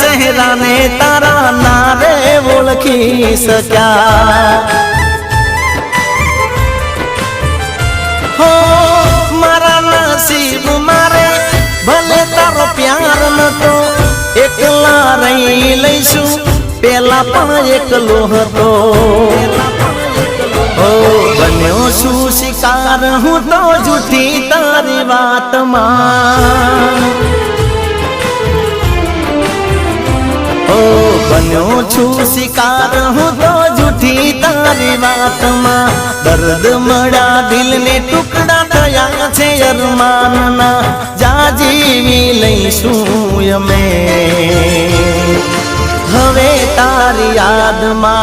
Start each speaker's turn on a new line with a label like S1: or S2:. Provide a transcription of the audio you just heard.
S1: चेहरा ने तारा नारे ओळखी सक्या हो मारा नसीब मारे भले तारो प्यार नतो एकला रही लईशु पेला पण एकलो हतो ओ बन्यो छू शिकार हूँ तो झूठी तारी बात मां ओ बन्यो छू शिकार हूँ तो झूठी तारी बात मां दर्द मड़ा दिल ने टुकड़ा थया छे अरमान ना जाजीवी लईशू यमे हवे तारी याद मां